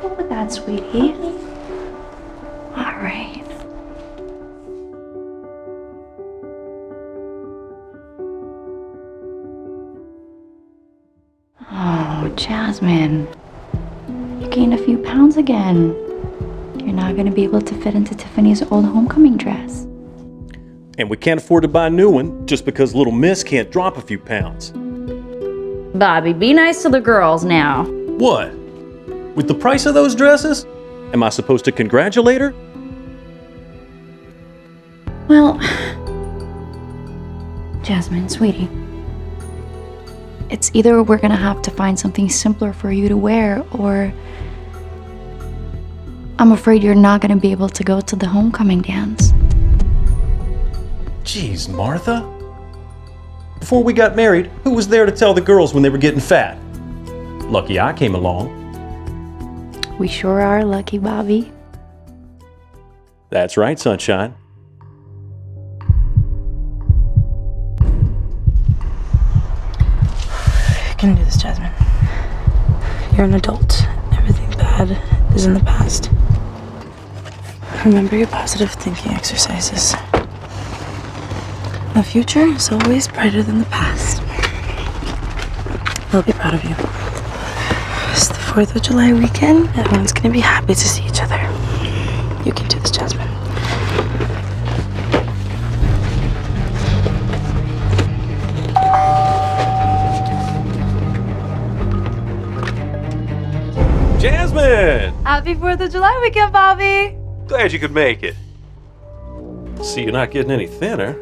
go with that, sweetie. All right. Oh, Jasmine. You gained a few pounds again. You're not going to be able to fit into Tiffany's old homecoming dress. And we can't afford to buy a new one just because little miss can't drop a few pounds. Bobby, be nice to the girls now. What? With the price of those dresses? Am I supposed to congratulate her? Well, Jasmine, sweetie. It's either we're gonna have to find something simpler for you to wear, or I'm afraid you're not gonna be able to go to the homecoming dance. Jeez, Martha. Before we got married, who was there to tell the girls when they were getting fat? Lucky I came along. We sure are lucky, Bobby. That's right, sunshine. You can do this, Jasmine. You're an adult. Everything bad is in the past. Remember your positive thinking exercises. The future is always brighter than the past. They'll be proud of you. It's the 4th of July weekend. Everyone's gonna be happy to see each other. You can do this, Jasmine. Jasmine! Happy 4th of July weekend, Bobby! Glad you could make it. See, you're not getting any thinner.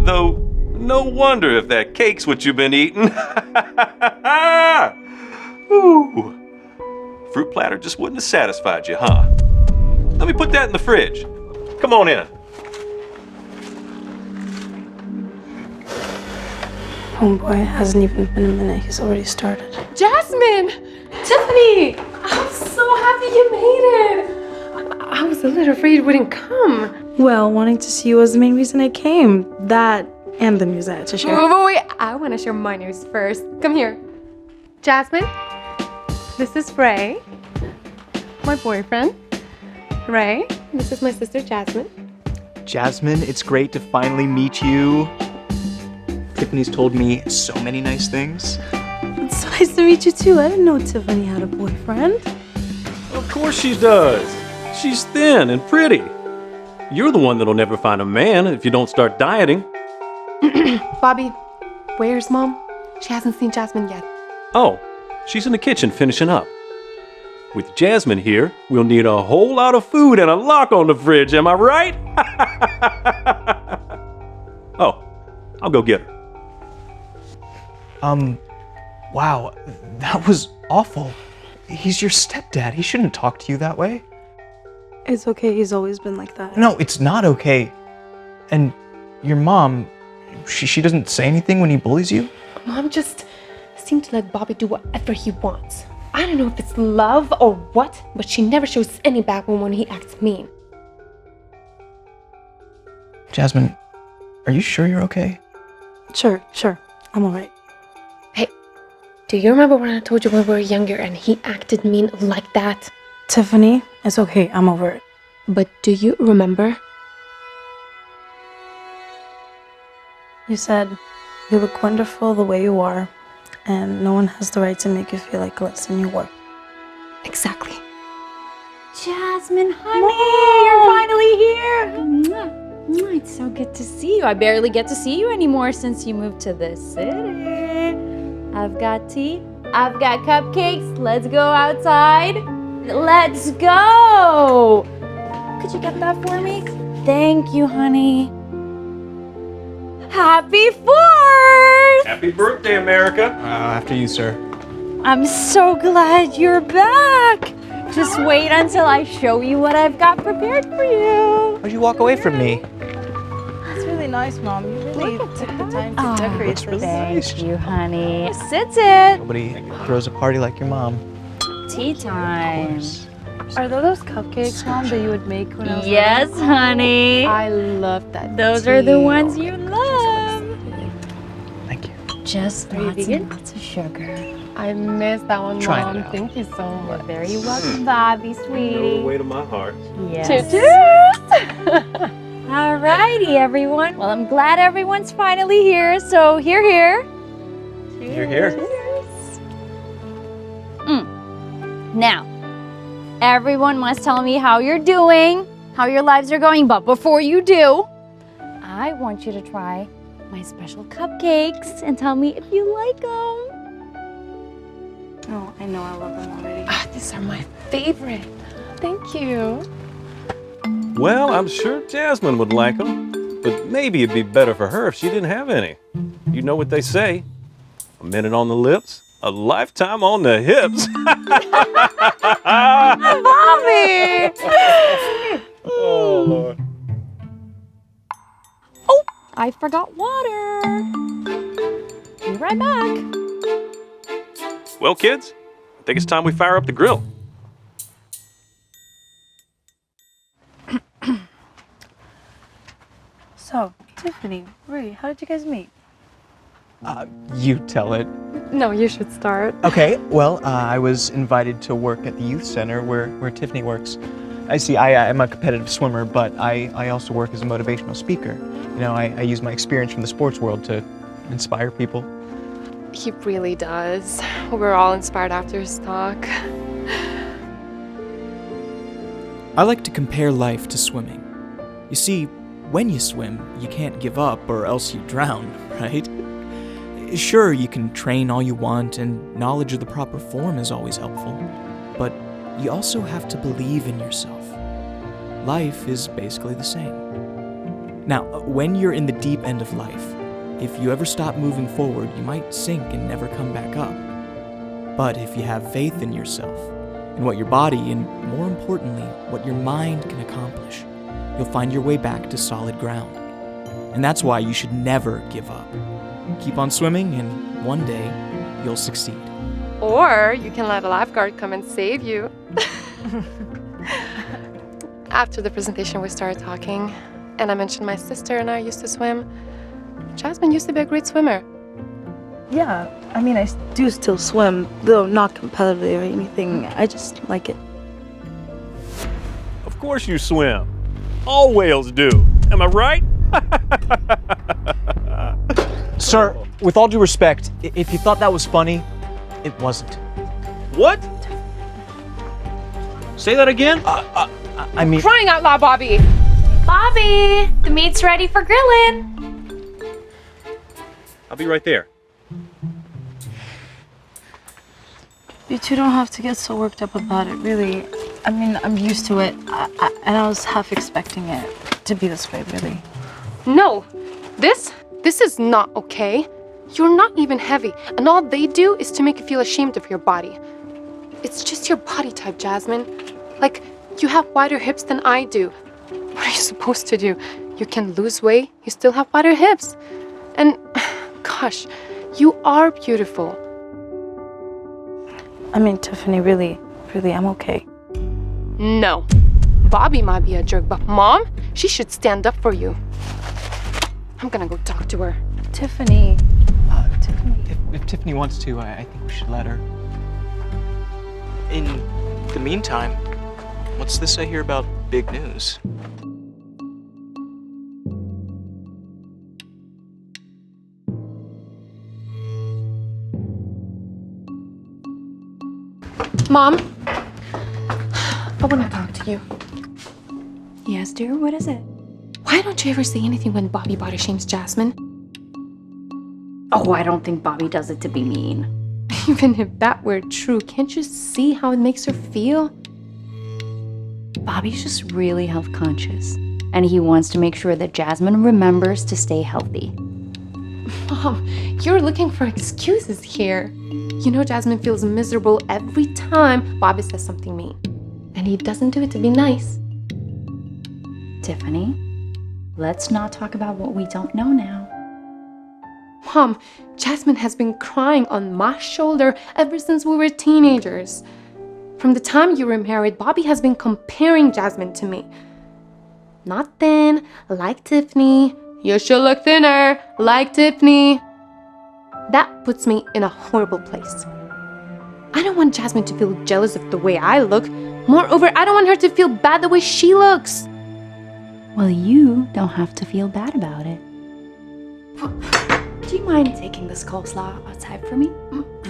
Though, no wonder if that cake's what you've been eating. Ooh. Fruit platter just wouldn't have satisfied you, huh? Let me put that in the fridge. Come on in. Homeboy, it hasn't even been a minute. He's already started. Jasmine! Tiffany! I'm so happy you made it! I was a little afraid you wouldn't come. Well, wanting to see you was the main reason I came. That and the news I had to share. Wait, I want to share my news first. Come here. Jasmine, this is Ray, my boyfriend. Ray, this is my sister Jasmine. Jasmine, it's great to finally meet you. Tiffany's told me so many nice things. It's so nice to meet you too. I didn't know Tiffany had a boyfriend. Of course she does. She's thin and pretty. You're the one that'll never find a man if you don't start dieting. Bobby, where's Mom? She hasn't seen Jasmine yet. Oh, she's in the kitchen finishing up. With Jasmine here, we'll need a whole lot of food and a lock on the fridge, am I right? Oh, I'll go get her. Wow, that was awful. He's your stepdad. He shouldn't talk to you that way. It's okay. He's always been like that. No, it's not okay. And your mom, she doesn't say anything when he bullies you? Mom just seemed to let Bobby do whatever he wants. I don't know if it's love or what, but she never shows any backbone when he acts mean. Jasmine, are you sure you're okay? Sure. I'm all right. Hey, do you remember when I told you when we were younger and he acted mean like that? Tiffany, it's okay. I'm over it. But do you remember? You said, you look wonderful the way you are, and no one has the right to make you feel like less than you were. Exactly. Jasmine, honey, you're finally here. Mwah. It's so good to see you. I barely get to see you anymore since you moved to this city. I've got tea. I've got cupcakes. Let's go outside. Let's go. Could you get that for me? Thank you, honey. Happy 4th! Happy birthday, America. After you, sir. I'm so glad you're back. Just wait until I show you what I've got prepared for you. Why'd you walk away from me? That's really nice, Mom. You really took the time to decorate this. Thank you, honey. Sit. Nobody throws a party like your mom. Tea time. Are those cupcakes, Mom, that you would make when I was Yes, little? honey. I love that. Those are the tea. ones you love. Thank you. Just Are you lots vegan? and lots of sugar. I missed that one, Trying Mom. it out. Thank you so much. You're very welcome, Bobby, sweetie. Way to my heart. Yes. Cheers! Alrighty, everyone. Well, I'm glad everyone's finally here. So here. You're here. Now, everyone must tell me how you're doing, how your lives are going. But before you do, I want you to try my special cupcakes and tell me if you like them. Oh, I know I love them already. Ah, these are my favorite. Thank you. Well, I'm sure Jasmine would like them, but maybe it'd be better for her if she didn't have any. You know what they say, a minute on the lips, a lifetime on the hips. Bobby! Oh, Lord. Oh, I forgot water. Be right back. Well, kids, I think it's time we fire up the grill. So, Tiffany, Ray, how did you guys meet? You tell it. No, you should start. Okay, well, I was invited to work at the youth center where Tiffany works. I see, I'm a competitive swimmer, but I also work as a motivational speaker. You know, I use my experience from the sports world to inspire people. He really does. We're all inspired after his talk. I like to compare life to swimming. You see, when you swim, you can't give up or else you drown, right? Sure, you can train all you want, and knowledge of the proper form is always helpful, but you also have to believe in yourself. Life is basically the same. Now, when you're in the deep end of life, if you ever stop moving forward, you might sink and never come back up. But if you have faith in yourself, in what your body, and more importantly, what your mind can accomplish, you'll find your way back to solid ground. And that's why you should never give up. Keep on swimming, and one day, you'll succeed. Or you can let a lifeguard come and save you. After the presentation, we started talking, and I mentioned my sister and I used to swim. Jasmine used to be a great swimmer. Yeah, I mean, I do still swim, though not competitively or anything. I just like it. Of course you swim. All whales do. Am I right? Sir, with all due respect, if you thought that was funny, it wasn't. What? Say that again? I mean, Crying out loud, Bobby! Bobby, the meat's ready for grilling. I'll be right there. You two don't have to get so worked up about it, really. I mean, I'm used to it, and I was half expecting it to be this way, really. No, this is not okay. You're not even heavy, and all they do is to make you feel ashamed of your body. It's just your body type, Jasmine. Like, you have wider hips than I do. What are you supposed to do? You can lose weight, you still have wider hips. And, gosh, you are beautiful. I mean, Tiffany, really, I'm okay. No. Bobby might be a jerk, but Mom, she should stand up for you. I'm gonna go talk to her. Tiffany. Tiffany. if Tiffany wants to, I think we should let her. In the meantime, what's this I hear about big news? Mom, I want to talk to you. Yes, dear, what is it? Why don't you ever say anything when Bobby body shames Jasmine? Oh, I don't think Bobby does it to be mean. Even if that were true, can't you see how it makes her feel? Bobby's just really health conscious, and he wants to make sure that Jasmine remembers to stay healthy. Mom, you're looking for excuses here. You know Jasmine feels miserable every time Bobby says something mean. And he doesn't do it to be nice. Tiffany, let's not talk about what we don't know now. Mom, Jasmine has been crying on my shoulder ever since we were teenagers. From the time you were married, Bobby has been comparing Jasmine to me. Not thin, like Tiffany. You should look thinner, like Tiffany. That puts me in a horrible place. I don't want Jasmine to feel jealous of the way I look. Moreover, I don't want her to feel bad the way she looks. Well, you don't have to feel bad about it. Do you mind taking this coleslaw outside for me?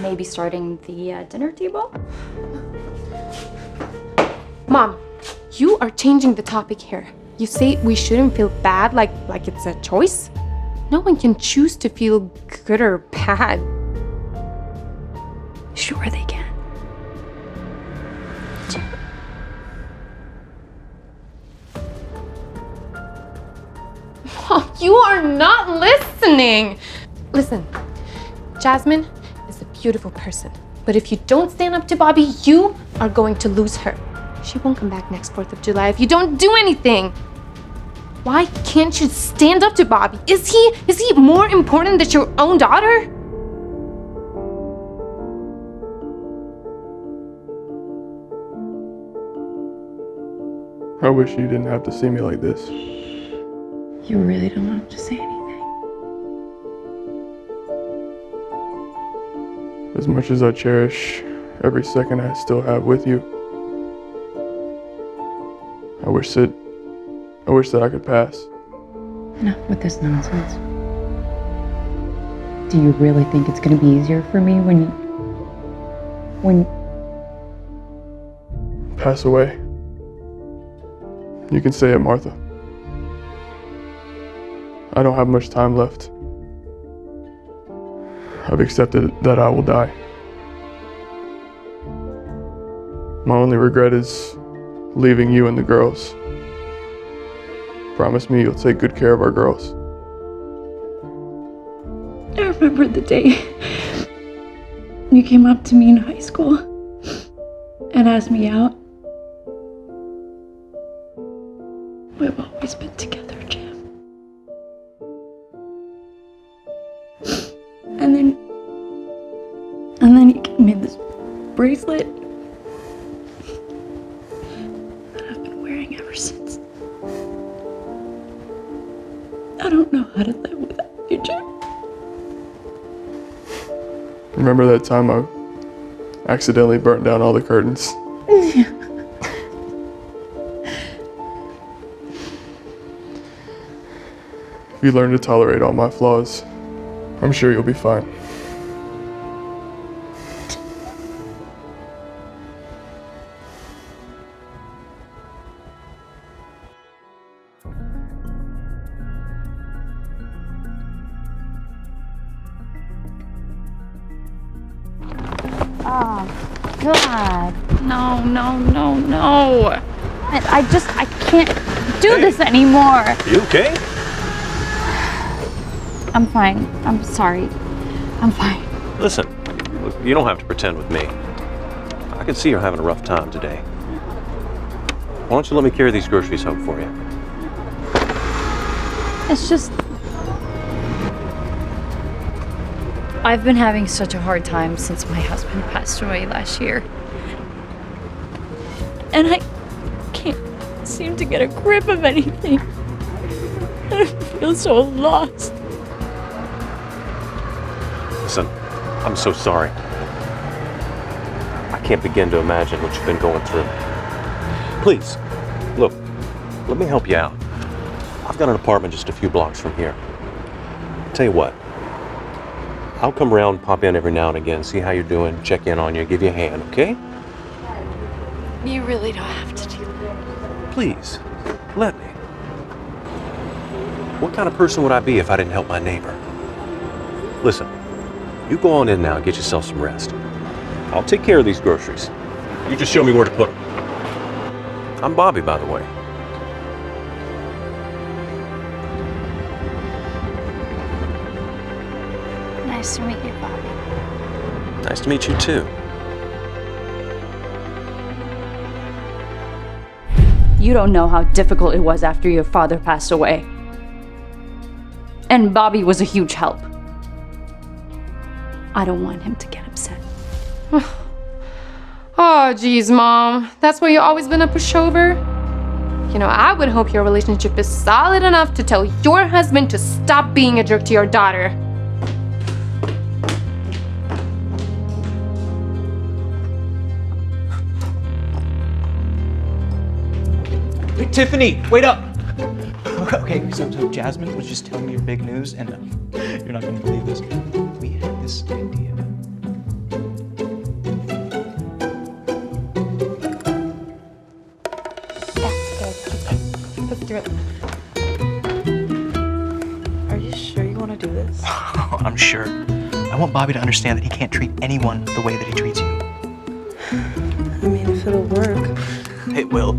Maybe starting the dinner table? Mom, you are changing the topic here. You say we shouldn't feel bad like it's a choice? No one can choose to feel good or bad. Sure they can. Oh, you are not listening. Listen, Jasmine is a beautiful person, but if you don't stand up to Bobby, you are going to lose her. She won't come back next 4th of July if you don't do anything. Why can't you stand up to Bobby? Is he more important than your own daughter? I wish you didn't have to see me like this. You really don't have to say anything. As much as I cherish every second I still have with you, I wish that I could pass. Enough with this nonsense. Do you really think it's gonna be easier for me when Pass away. You can say it, Martha. I don't have much time left. I've accepted that I will die. My only regret is leaving you and the girls. Promise me you'll take good care of our girls. I remember the day you came up to me in high school and asked me out. We've always been together, Jam. And then you gave me this bracelet that I've been wearing ever since. I don't know how to live without you, Jam. Remember that time I accidentally burnt down all the curtains? If you learn to tolerate all my flaws, I'm sure you'll be fine. Oh, God. No. I can't do this anymore. You okay? I'm fine. I'm sorry. I'm fine. Listen, look, you don't have to pretend with me. I can see you're having a rough time today. Why don't you let me carry these groceries home for you? It's just... I've been having such a hard time since my husband passed away last year. And I can't seem to get a grip of anything. I feel so lost. Listen, I'm so sorry. I can't begin to imagine what you've been going through. Please, look, let me help you out. I've got an apartment just a few blocks from here. Tell you what, I'll come around, pop in every now and again, see how you're doing, check in on you, give you a hand, okay? You really don't have to do that. Please, let me. What kind of person would I be if I didn't help my neighbor? Listen, you go on in now and get yourself some rest. I'll take care of these groceries. You just show me where to put them. I'm Bobby, by the way. Nice to meet you, Bobby. Nice to meet you too. You don't know how difficult it was after your father passed away. And Bobby was a huge help. I don't want him to get upset. Oh, geez, Mom. That's why you've always been a pushover? You know, I would hope your relationship is solid enough to tell your husband to stop being a jerk to your daughter. Tiffany, wait up! Okay, so Jasmine was just telling me your big news, and you're not gonna believe this. We had this idea. Let's do it. Are you sure you want to do this? I'm sure. I want Bobby to understand that he can't treat anyone the way that he treats you. I mean, if it'll work. It will.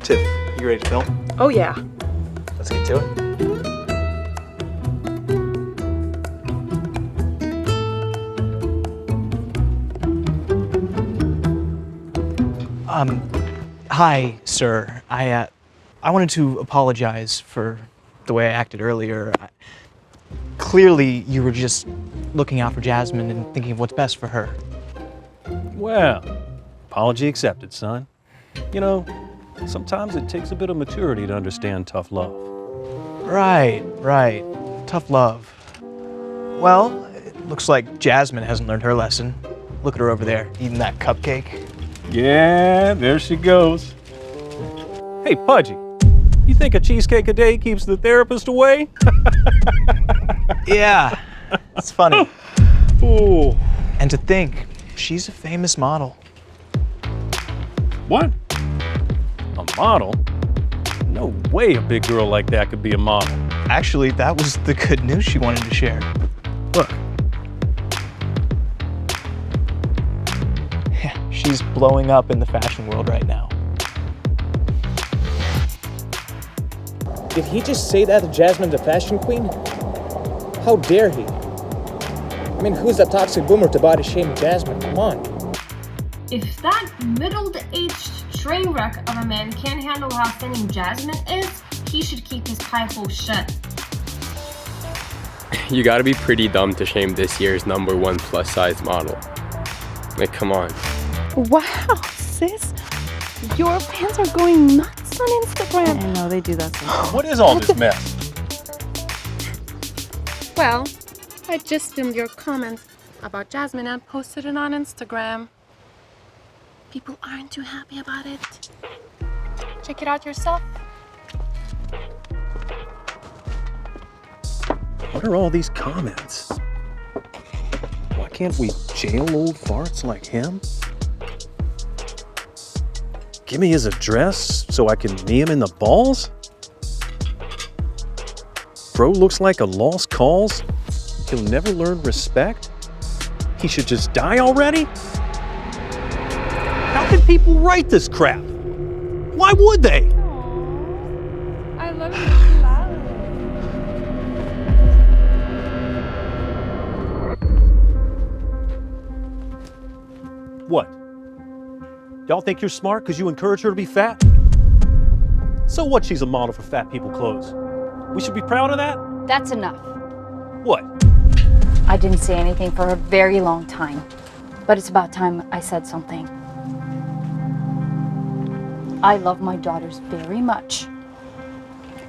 Tiff, you ready to film? Oh, yeah. Let's get to it. Hi, sir. I wanted to apologize for the way I acted earlier. Clearly, you were just looking out for Jasmine and thinking of what's best for her. Well, apology accepted, son. You know, sometimes it takes a bit of maturity to understand tough love. Right. Tough love. Well, it looks like Jasmine hasn't learned her lesson. Look at her over there, eating that cupcake. Yeah, there she goes. Hey, Pudgy, you think a cheesecake a day keeps the therapist away? Yeah, it's funny. Ooh. And to think, she's a famous model. What? A model? No way a big girl like that could be a model. Actually, that was the good news she wanted to share. Look. Yeah, she's blowing up in the fashion world right now. Did he just say that Jasmine the fashion queen? How dare he? I mean, who's that toxic boomer to body shame Jasmine? Come on. If that middle-aged train wreck of a man can't handle how thinning Jasmine is, he should keep his pie hole shut. You gotta be pretty dumb to shame this year's #1 plus-size model. Like, come on. Wow, sis. Your fans are going nuts on Instagram. I know, they do that sometimes. What is all this mess? Well, I just filmed your comment about Jasmine and posted it on Instagram. People aren't too happy about it. Check it out yourself. What are all these comments? Why can't we jail old farts like him? Give me his address so I can knee him in the balls? Bro looks like a lost cause. He'll never learn respect. He should just die already? How can people write this crap? Why would they? I love you, loud. What? Y'all think you're smart because you encourage her to be fat? So what she's a model for fat people clothes? We should be proud of that? That's enough. What? I didn't say anything for a very long time, but it's about time I said something. I love my daughters very much,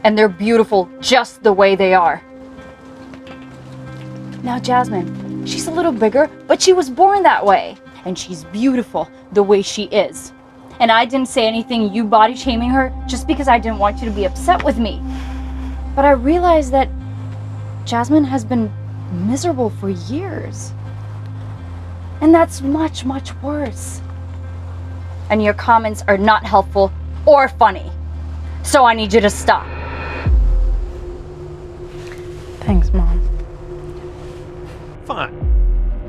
and they're beautiful just the way they are. Now Jasmine, she's a little bigger, but she was born that way, and she's beautiful the way she is. And I didn't say anything you body shaming her just because I didn't want you to be upset with me. But I realized that Jasmine has been miserable for years. And that's much, much worse. And your comments are not helpful or funny. So I need you to stop. Thanks, Mom. Fine.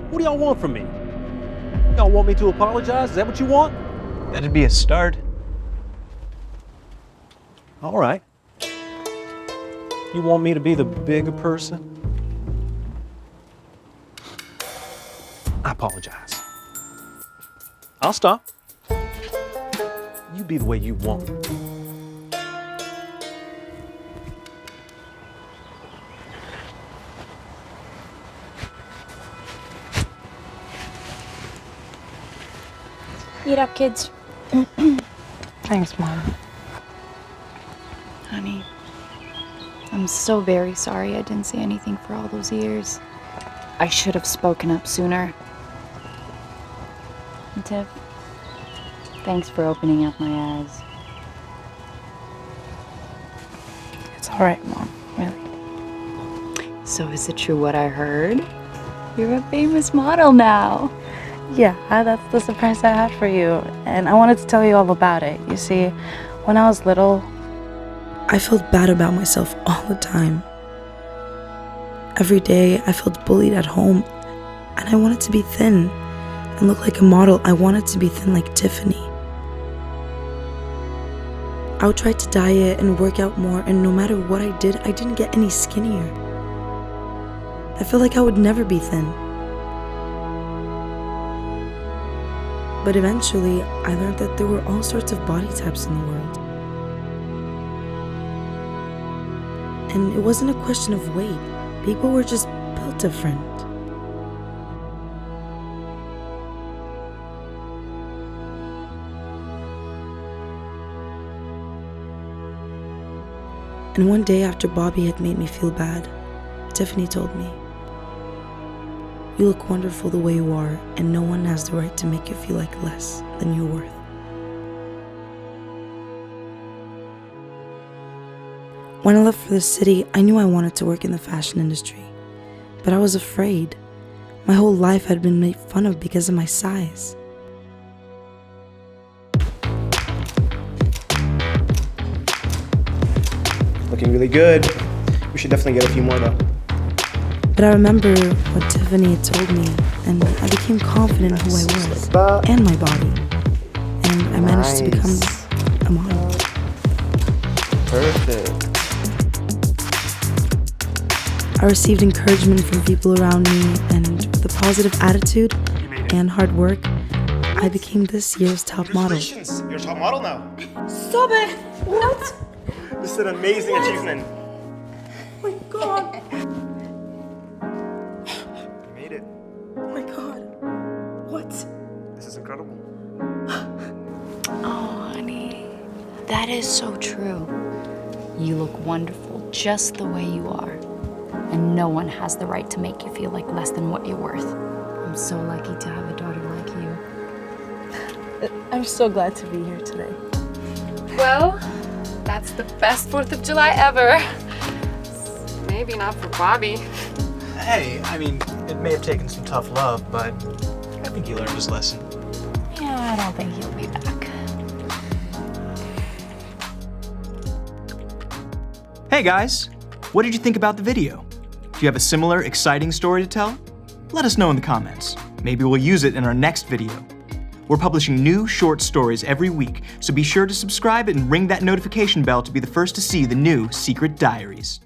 What do y'all want from me? Y'all want me to apologize? Is that what you want? That'd be a start. All right. You want me to be the bigger person? I apologize. I'll stop. You be the way you want. Eat up, kids. Thanks, Mom. Honey, I'm so very sorry I didn't say anything for all those years. I should have spoken up sooner. And Tiff, thanks for opening up my eyes. All right, Mom, really. So is it true what I heard? You're a famous model now. Yeah, that's the surprise I had for you, and I wanted to tell you all about it. You see, when I was little, I felt bad about myself all the time. Every day, I felt bullied at home, and I wanted to be thin and look like a model. I wanted to be thin like Tiffany. I would try to diet and work out more, and no matter what I did, I didn't get any skinnier. I felt like I would never be thin. But eventually, I learned that there were all sorts of body types in the world. And it wasn't a question of weight. People were just built different. And one day after Bobby had made me feel bad, Tiffany told me, "You look wonderful the way you are, and no one has the right to make you feel like less than you're worth." When I left for the city, I knew I wanted to work in the fashion industry, but I was afraid. My whole life had been made fun of because of my size. Looking really good. We should definitely get a few more though. But I remember what Tiffany had told me, and I became confident in who I was and my body. And I managed to become a model. Perfect. I received encouragement from people around me, and with a positive attitude and hard work, I became this year's top model. Congratulations! You're a top model now. Stop it! What? This is an amazing achievement. Oh my god! You made it. Oh my god. What? This is incredible. Oh, honey, that is so true. You look wonderful just the way you are. And no one has the right to make you feel like less than what you're worth. I'm so lucky to have a daughter like you. I'm so glad to be here today. Well, that's the best 4th of July ever. Maybe not for Bobby. Hey, I mean, it may have taken some tough love, but I think he learned his lesson. Yeah, I don't think he'll be back. Hey guys, what did you think about the video? Do you have a similar exciting story to tell? Let us know in the comments. Maybe we'll use it in our next video. We're publishing new short stories every week, so be sure to subscribe and ring that notification bell to be the first to see the new Secret Diaries.